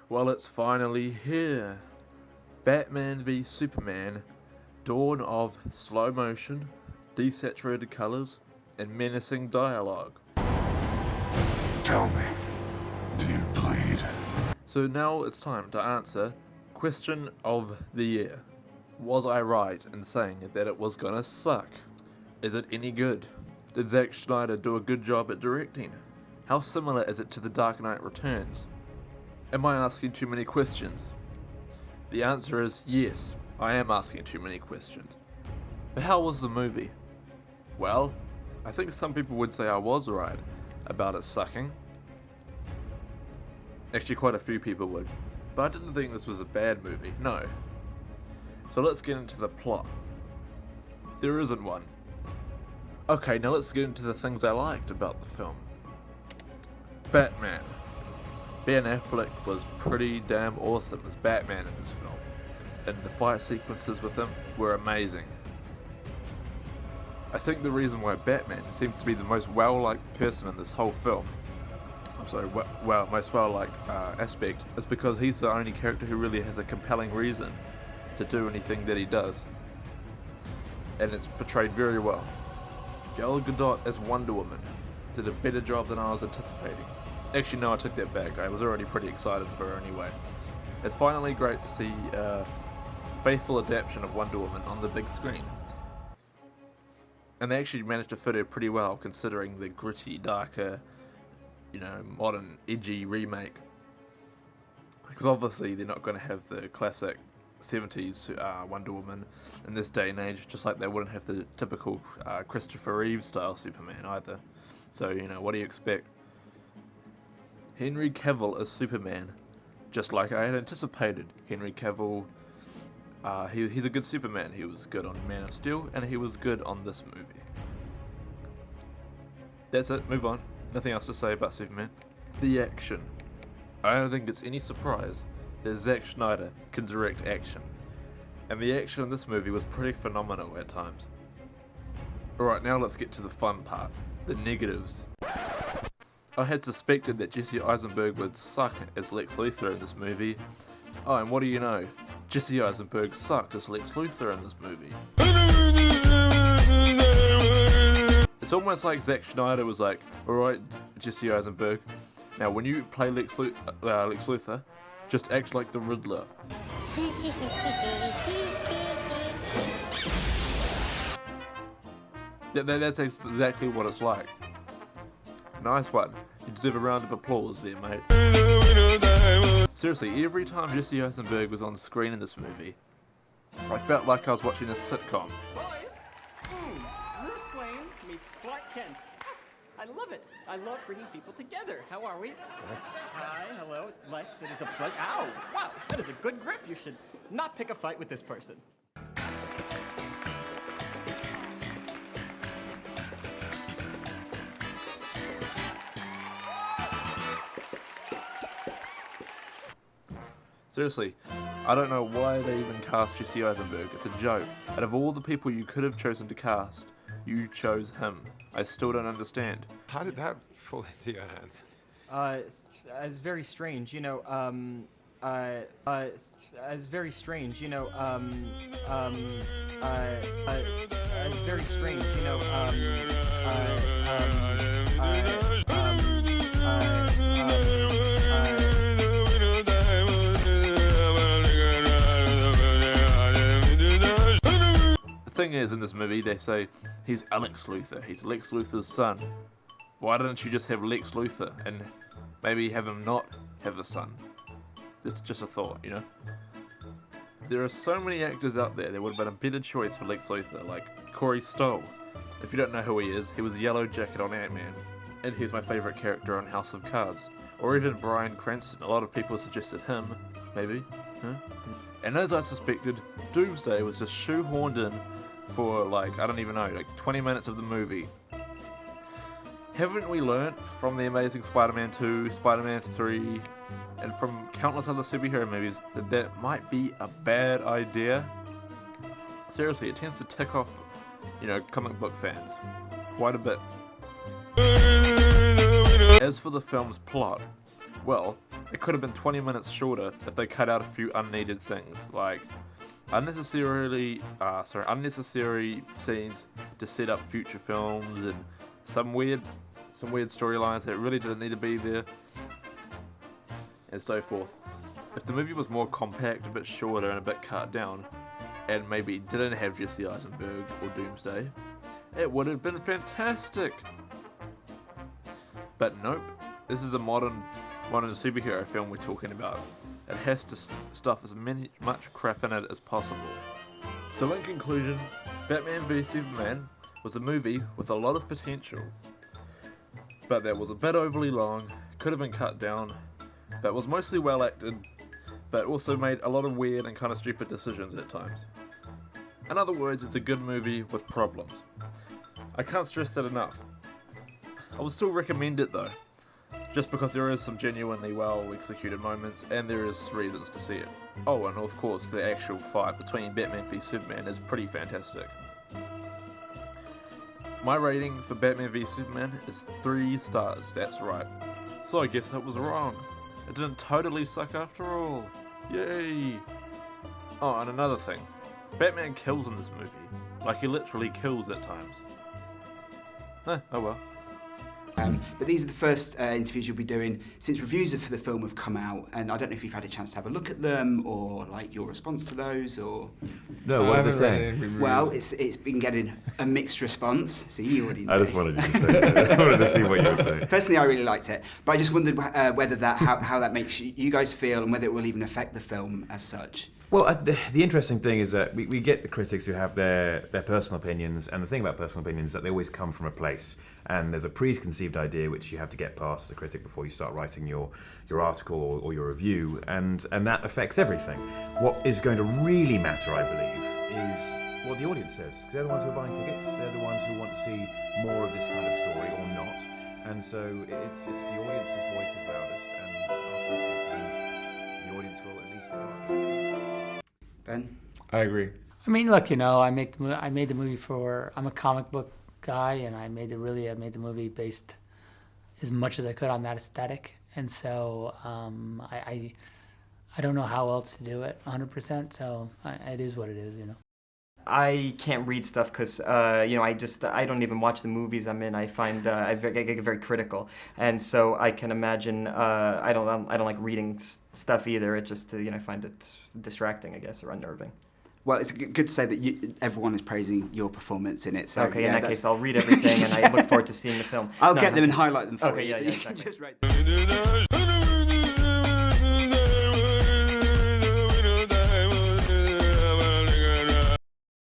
Well, it's finally here. Batman v Superman, dawn of slow motion, desaturated colours, and menacing dialogue. Tell me, do you bleed? So now it's time to answer question of the year. Was I right in saying that it was gonna suck? Is it any good? Did Zack Snyder do a good job at directing? How similar is it to The Dark Knight Returns? Am I asking too many questions? The answer is yes, I am asking too many questions. But how was the movie? Well, I think some people would say I was right about it sucking. Actually, quite a few people would. But I didn't think this was a bad movie, no. So let's get into the plot. There isn't one. Okay, now let's get into the things I liked about the film. Batman. Ben Affleck was pretty damn awesome as Batman in this film, and the fight sequences with him were amazing. I think the reason why Batman seemed to be the most well-liked person in this whole film, most well-liked aspect, is because he's the only character who really has a compelling reason to do anything that he does, and it's portrayed very well. Gal Gadot as Wonder Woman did a better job than I was anticipating. Actually, no, I took that back. I was already pretty excited for her anyway. It's finally great to see a faithful adaptation of Wonder Woman on the big screen. And they actually managed to fit her pretty well, considering the gritty, darker, modern, edgy remake. Because obviously they're not going to have the classic 70s Wonder Woman in this day and age, just like they wouldn't have the typical Christopher Reeve style Superman either. So, what do you expect? Henry Cavill as Superman, just like I had anticipated. Henry Cavill, he's a good Superman. He was good on Man of Steel, and he was good on this movie. That's it, move on. Nothing else to say about Superman. The action. I don't think it's any surprise that Zack Snyder can direct action. And the action in this movie was pretty phenomenal at times. Alright, now let's get to the fun part. The negatives. I had suspected that Jesse Eisenberg would suck as Lex Luthor in this movie. Oh, and what do you know? Jesse Eisenberg sucked as Lex Luthor in this movie. It's almost like Zack Snyder was like, alright, Jesse Eisenberg, now when you play Lex Luthor, just act like the Riddler. That's exactly what it's like. Nice one. You deserve a round of applause there, mate. Seriously, every time Jesse Eisenberg was on screen in this movie, I felt like I was watching a sitcom. Boys, Bruce Wayne meets Clark Kent. I love it. I love bringing people together. How are we? Hi, hello, Lex. It is a pleasure. Ow! Wow, that is a good grip. You should not pick a fight with this person. Seriously, I don't know why they even cast Jesse Eisenberg. It's a joke. Out of all the people you could have chosen to cast, you chose him. I still don't understand. How did that fall into your hands? As very strange, as very strange, as very strange, The thing is, in this movie, they say he's Alex Luthor. He's Lex Luthor's son. Why didn't you just have Lex Luthor and maybe have him not have a son? It's just a thought, There are so many actors out there that would have been a better choice for Lex Luthor, like Corey Stoll. If you don't know who he is, he was Yellow Jacket on Ant-Man, and he's my favourite character on House of Cards. Or even Bryan Cranston. A lot of people suggested him, maybe, huh? And as I suspected, Doomsday was just shoehorned in for I don't even know, 20 minutes of the movie. Haven't we learnt from The Amazing Spider-Man 2, Spider-Man 3, and from countless other superhero movies that might be a bad idea? Seriously, it tends to tick off, comic book fans quite a bit. As for the film's plot, Well, it could have been 20 minutes shorter if they cut out a few unneeded things, like unnecessary scenes to set up future films and some weird storylines that really didn't need to be there, and so forth. If the movie was more compact, a bit shorter, and a bit cut down, and maybe didn't have Jesse Eisenberg or Doomsday, it would have been fantastic. But nope, this is a modern superhero film we're talking about. It has to stuff as much crap in it as possible. So in conclusion, Batman v Superman was a movie with a lot of potential, but that was a bit overly long, could have been cut down, but was mostly well acted, but also made a lot of weird and kind of stupid decisions at times. In other words, it's a good movie with problems. I can't stress that enough. I would still recommend it though, just because there is some genuinely well executed moments and there is reasons to see it. Oh, and of course the actual fight between Batman v Superman is pretty fantastic. My rating for Batman v Superman is 3 stars, that's right. So I guess I was wrong. It didn't totally suck after all. Yay! Oh, and another thing. Batman kills in this movie. Like, he literally kills at times. Oh well. But these are the first interviews you'll be doing since reviews for the film have come out, and I don't know if you've had a chance to have a look at them or like your response to those, or No, what are they saying? well, it's been getting a mixed response. See, you already know. I just wanted you to say that. I wanted to see what you would say. Personally, I really liked it, but I just wondered whether how that makes you guys feel, and whether it will even affect the film as such. Well, the interesting thing is that we get the critics who have their personal opinions, and the thing about personal opinions is that they always come from a place, and there's a preconceived idea which you have to get past as a critic before you start writing your article or your review, and that affects everything. What is going to really matter, I believe, is what the audience says, because they're the ones who are buying tickets, they're the ones who want to see more of this kind of story or not, and so it's the audience's voice is loudest, and after this weekend, the audience will at least know. Ben? I agree. I mean, look, you know, I made the movie for. I'm a comic book guy, and I made the movie based as much as I could on that aesthetic, and so I don't know how else to do it 100%. So it is what it is, you know. I can't read stuff because I don't even watch the movies I'm in. I find I get very critical, and so I can imagine I don't like reading stuff either. It just I find it distracting, I guess, or unnerving. Well, it's good to say that everyone is praising your performance in it. So okay, in that case, I'll read everything, and I look forward to seeing the film. I'll get them and highlight them for you. you. Okay, So yeah, you can exactly. just write.